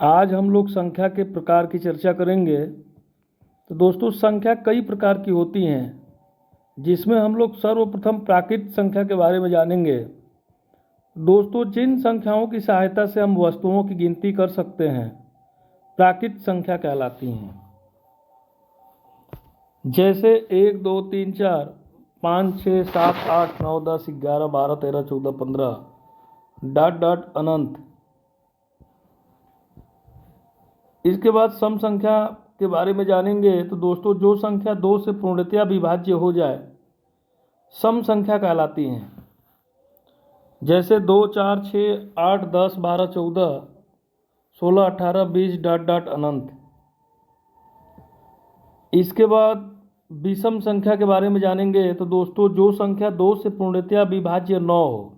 आज हम लोग संख्या के प्रकार की चर्चा करेंगे। तो दोस्तों, संख्या कई प्रकार की होती हैं, जिसमें हम लोग सर्वप्रथम प्राकृत संख्या के बारे में जानेंगे। दोस्तों, जिन संख्याओं की सहायता से हम वस्तुओं की गिनती कर सकते हैं, प्राकृत संख्या कहलाती हैं। जैसे 1 2 3 4 5 6 7 8 9 10 11 12 13 14 15 डॉट डॉट अनंत। इसके बाद सम संख्या के बारे में जानेंगे। तो दोस्तों, जो संख्या 2 से पूर्णतया विभाज्य हो जाए, सम संख्या कहलाती हैं। जैसे 2 4 6 8 10 12 14 16 18 20 डॉट डॉट अनंत। इसके बाद विषम संख्या के बारे में जानेंगे। तो दोस्तों, जो संख्या 2 से पूर्णतया विभाज्य न हो,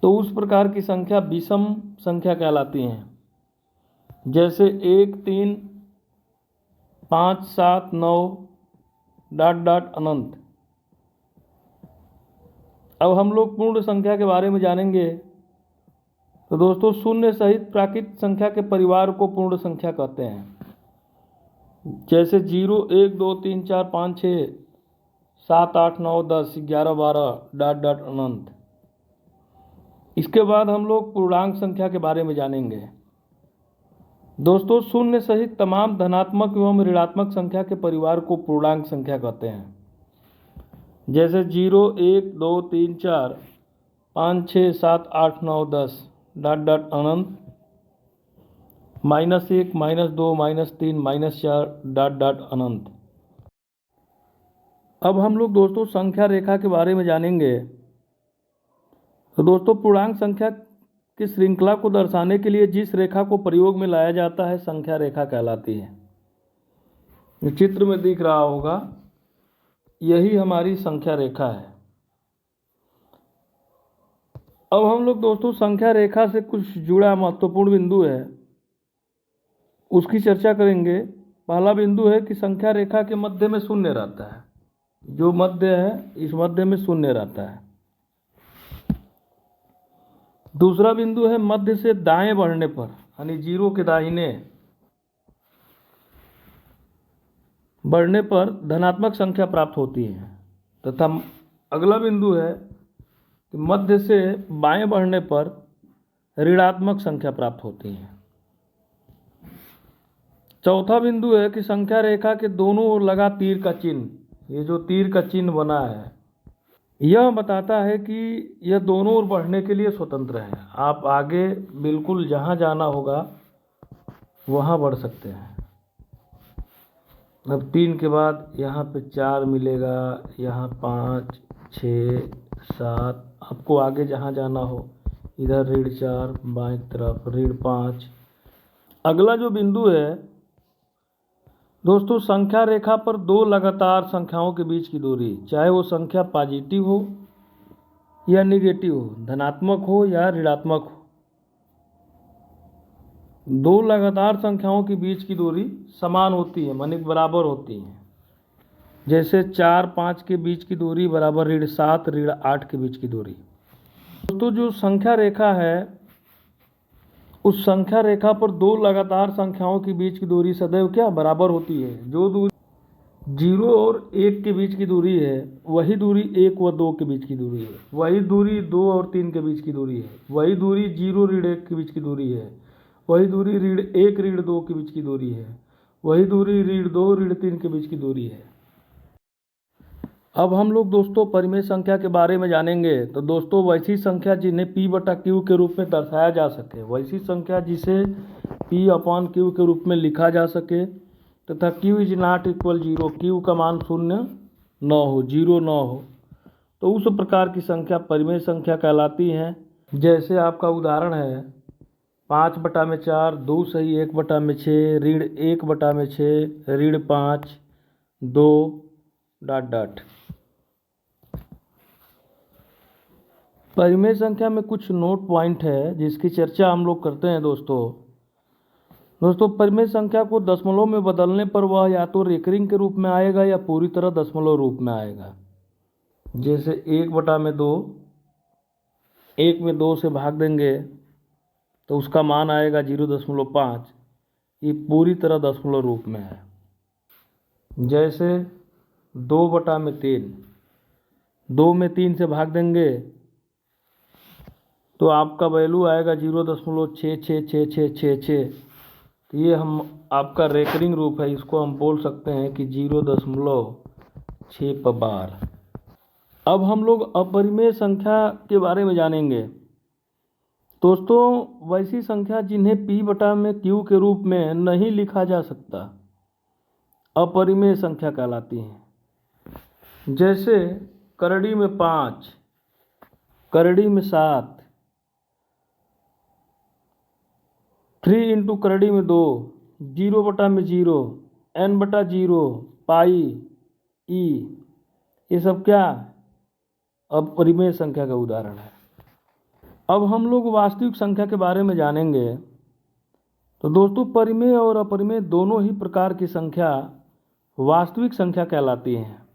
तो उस प्रकार की संख्या विषम संख्या कहलाती हैं। जैसे 1 3 5 7 9 डॉट डॉट अनंत। अब हम लोग पूर्ण संख्या के बारे में जानेंगे। तो दोस्तों, शून्य सहित प्राकृत संख्या के परिवार को पूर्ण संख्या कहते हैं। जैसे 0 1 2 3 4 5 6 7 8 9 10 11 12 डॉट डॉट अनंत। इसके बाद हम लोग पूर्णांक संख्या के बारे में जानेंगे। दोस्तों, शून्य सहित तमाम धनात्मक एवं ऋणात्मक संख्या के परिवार को पूर्णांक संख्या कहते हैं। जैसे 0 1 2 3 4 5 6 7 8 9 10 डॉट डॉट अनंत, -1 -2 -3 -4 डॉट डॉट अनंत। अब हम लोग दोस्तों संख्या रेखा के बारे में जानेंगे। तो दोस्तों, पूर्णांक संख्या की श्रृंखला को दर्शाने के लिए जिस रेखा को प्रयोग में लाया जाता है, संख्या रेखा कहलाती है। चित्र में दिख रहा होगा, यही हमारी संख्या रेखा है। अब हम लोग दोस्तों संख्या रेखा से कुछ जुड़ा महत्वपूर्ण बिंदु है, उसकी चर्चा करेंगे। पहला बिंदु है कि संख्या रेखा के मध्य में शून्य रहता है। जो मध्य है, इस मध्य में शून्य रहता है। दूसरा बिंदु है मध्य से दाएं बढ़ने पर, यानी 0 के दाहिने बढ़ने पर धनात्मक संख्या प्राप्त होती है। तथा अगला बिंदु है कि मध्य से बाएं बढ़ने पर ऋणात्मक संख्या प्राप्त होती है। चौथा बिंदु है कि संख्या रेखा के दोनों ओर लगा तीर का चिन्ह, ये जो तीर का चिन्ह बना है, यह बताता है कि यह दोनों ओर बढ़ने के लिए स्वतंत्र है। आप आगे बिल्कुल जहाँ जाना होगा वहाँ बढ़ सकते हैं। अब 3 के बाद यहाँ पे 4 मिलेगा, यहाँ 5 6 7, आपको आगे जहाँ जाना हो, इधर -4 बाएं तरफ -5। अगला जो बिंदु है दोस्तों, संख्या रेखा पर दो लगातार संख्याओं के बीच की दूरी, चाहे वो संख्या पॉजिटिव हो या निगेटिव हो, धनात्मक हो या ऋणात्मक हो, दो लगातार संख्याओं के बीच की दूरी समान होती है, माने बराबर होती है। जैसे 4 5 के बीच की दूरी बराबर -7 -8 के बीच की दूरी। दोस्तों, जो संख्या रेखा है, उस संख्या रेखा पर दो लगातार संख्याओं के बीच की दूरी सदैव क्या बराबर होती है। जो दूरी 0 और 1 के बीच की दूरी है, वही दूरी 1 व 2 के बीच की दूरी है। वही दूरी 2 और 3 के बीच की दूरी है। वही दूरी 0 -1 के बीच की दूरी है। वही दूरी -1 -2 के बीच की दूरी है। वही दूरी -2 -3 के बीच की दूरी है। अब हम लोग दोस्तों परिमेय संख्या के बारे में जानेंगे। तो दोस्तों, वैसी संख्या जिन्हें P/Q के रूप में दर्शाया जा सके, वैसी संख्या जिसे P/Q के रूप में लिखा जा सके, तथा Q ≠ 0, Q का मान 0 न हो, 0 न हो, तो उस प्रकार की संख्या परिमेय संख्या कहलाती हैं। जैसे आपका उदाहरण है 5/4 2 सही 1/6 -1/6 -5 2 डॉट डॉट। परिमेय संख्या में कुछ नोट पॉइंट है जिसकी चर्चा हम लोग करते हैं। दोस्तों, परिमेय संख्या को दशमलव में बदलने पर वह या तो रेकरिंग के रूप में आएगा या पूरी तरह दशमलव रूप में आएगा। जैसे 1/2, 1 में 2 से भाग देंगे तो उसका मान आएगा 0.5। ये पूरी तरह दशमलव रूप में है। जैसे 2/3, 2 में 3 से भाग देंगे तो आपका वैल्यू आएगा 0.66666। तो ये हम आपका रेकरिंग रूप है, इसको हम बोल सकते हैं कि 0.6 बार। अब हम लोग अपरिमेय संख्या के बारे में जानेंगे। दोस्तों, वैसी संख्या जिन्हें P/Q के रूप में नहीं लिखा जा सकता अपरिमेय संख्या कहलाती हैं। जैसे करड़ी में 5, करड़ी में 7, 3 इंटू करड़ी में 2, 0/0, n/0, पाई, ई, ये सब क्या अपरिमेय संख्या का उदाहरण है। अब हम लोग वास्तविक संख्या के बारे में जानेंगे। तो दोस्तों, परिमेय और अपरिमेय दोनों ही प्रकार की संख्या वास्तविक संख्या कहलाती हैं।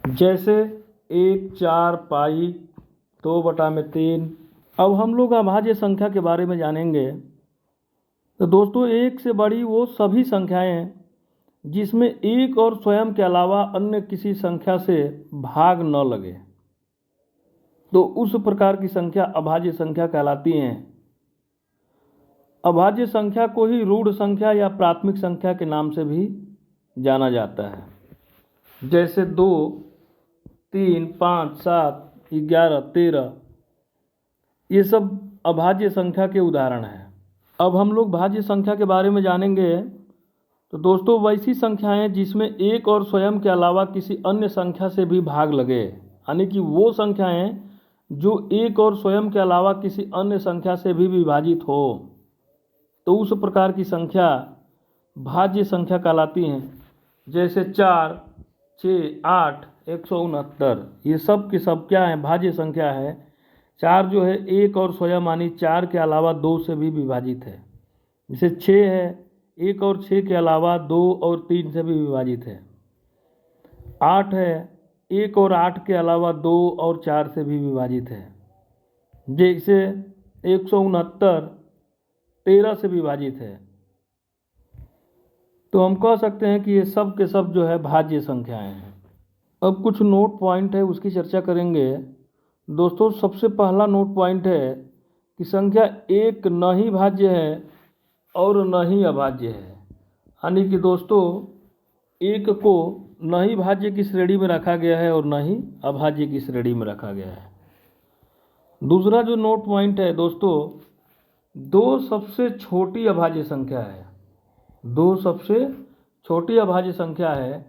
जैसे 1, 4, पाई, 2/3। अब हम लोग अभाज्य संख्या के बारे में जानेंगे। तो दोस्तों, एक से बड़ी वो सभी संख्याएं जिसमें एक और स्वयं के अलावा अन्य किसी संख्या से भाग न लगे, तो उस प्रकार की संख्या अभाज्य संख्या कहलाती हैं। अभाज्य संख्या को ही रूढ़ संख्या या प्राथमिक संख्या के नाम से भी जाना जाता है। जैसे 2, 3, 5, 7, 11, 13, ये सब अभाज्य संख्या के उदाहरण हैं। अब हम लोग भाज्य संख्या के बारे में जानेंगे। तो दोस्तों, वैसी संख्याएं जिसमें एक और स्वयं के अलावा किसी अन्य संख्या से भी भाग लगे, यानी कि वो संख्याएं जो एक और स्वयं के अलावा किसी अन्य संख्या से भी विभाजित हो, तो उस प्रकार की संख्या भाज्य संख्या कहलाती हैं। जैसे 4, 6, 8, 169, ये सब की सब क्या है, भाज्य संख्या है। 4 जो है एक और स्वयं यानी 4 के अलावा 2 से भी विभाजित है। जैसे 6 है, 1 और 6 के अलावा 2 और 3 से भी विभाजित है। 8 है, 1 और 8 के अलावा 2 और 4 से भी विभाजित है। जैसे 169 13 से विभाजित है। तो हम कह सकते हैं कि ये सब के सब जो है भाज्य संख्याएं हैं। अब कुछ नोट पॉइंट है, उसकी चर्चा करेंगे। दोस्तों, सबसे पहला नोट पॉइंट है कि संख्या एक न ही भाज्य है और न ही अभाज्य है। यानी कि दोस्तों, एक को न ही भाज्य की श्रेणी में रखा गया है और न ही अभाज्य की श्रेणी में रखा गया है। दूसरा जो नोट पॉइंट है दोस्तों, 2 सबसे छोटी अभाज्य संख्या है। 2 सबसे छोटी अभाज्य संख्या है।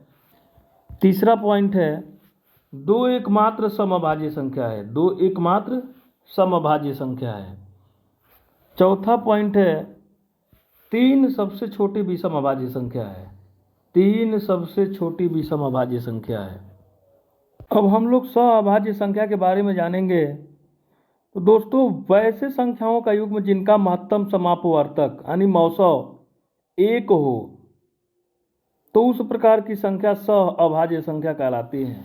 तीसरा पॉइंट है 2 एकमात्र समअभाज्य संख्या है। 2 एकमात्र समअभाज्य संख्या है। चौथा पॉइंट है 3 सबसे छोटी विषम अभाज्य संख्या है। 3 सबसे छोटी विषम अभाज्य संख्या है। अब हम लोग सअभाज्य संख्या के बारे में जानेंगे। तो दोस्तों, वैसे संख्याओं का युग्म जिनका महत्तम समापवर्तक यानी मौसव 1 हो, तो उस प्रकार की संख्या सअभाज्य संख्या कहलाती है।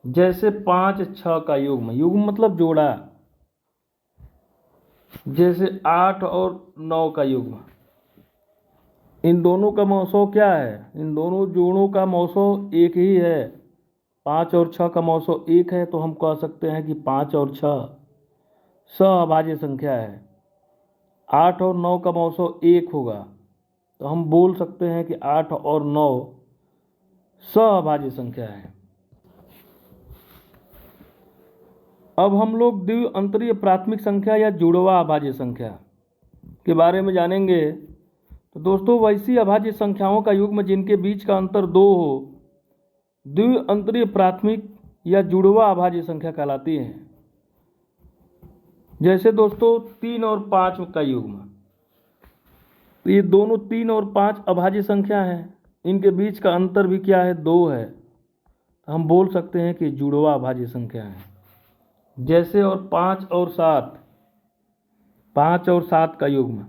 जैसे 5, 6 का युग्म, युग्म मतलब जोड़ा। जैसे 8 और 9 का युग्म, इन दोनों का मौसव क्या है, इन दोनों जोड़ों का मौसव एक ही है। 5 और 6 का मौसव 1 है, तो हम कह सकते हैं कि 5 और 6 सअभाज्य संख्या है। 8 और 9 का मौसव 1 होगा, तो हम बोल सकते हैं कि 8 और 9 सअभाज्य संख्या है। अब हम लोग द्विअंतरीय प्राथमिक संख्या या जुड़वा अभाज्य संख्या के बारे में जानेंगे। तो दोस्तों, वैसी अभाज्य संख्याओं का युग्म जिनके बीच का अंतर 2 हो, द्विअंतरीय प्राथमिक या जुड़वा अभाज्य संख्या कहलाती है। जैसे दोस्तों 3 और 5 का युग्म, तो ये दोनों 3 और 5 अभाज्य संख्या हैं। इनके बीच का अंतर भी क्या है, 2 है। हम बोल सकते हैं कि जुड़वा अभाज्य संख्या है। जैसे और 5 और 7, 5 और 7 का युग्म,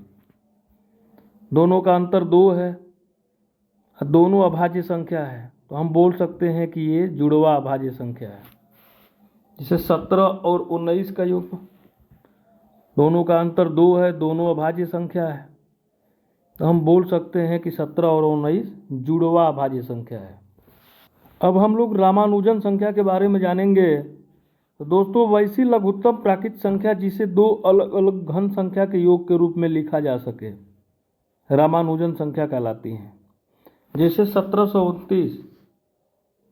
दोनों का अंतर 2 है, दोनों अभाज्य संख्या है, तो हम बोल सकते हैं कि ये जुड़वा अभाज्य संख्या है। जैसे 17 और 19 का युग्म, दोनों का अंतर 2 है, दोनों अभाज्य संख्या है, तो हम बोल सकते हैं कि 17 और 19 जुड़वा अभाज्य संख्या है। अब हम लोग रामानुजन संख्या के बारे में जानेंगे। तो दोस्तों, वैसी लघुत्तम प्राकृत संख्या जिसे दो अलग अलग घन संख्या के योग के रूप में लिखा जा सके रामानुजन संख्या कहलाती हैं। जैसे 1729,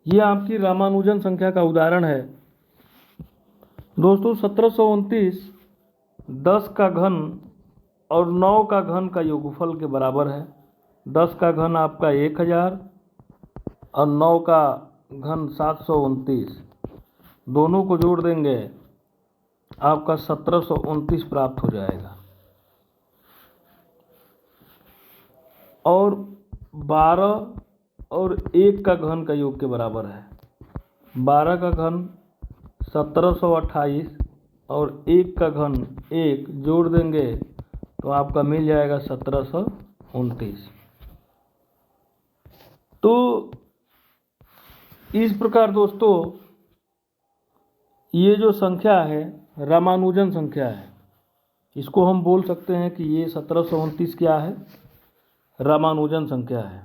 ये आपकी रामानुजन संख्या का उदाहरण है। दोस्तों, 1729 10 का घन और 9 का घन का योगफल के बराबर है। 10 का घन आपका 1000 और 9 का घन 729, दोनों को जोड़ देंगे आपका 1729 प्राप्त हो जाएगा। और 12 और 1 का घन का योग के बराबर है। 12 का घन 1728 और 1 का घन 1 जोड़ देंगे तो आपका मिल जाएगा 1729। तो इस प्रकार दोस्तों, ये जो संख्या है रामानुजन संख्या है, इसको हम बोल सकते हैं कि ये 1729 क्या है, रामानुजन संख्या है।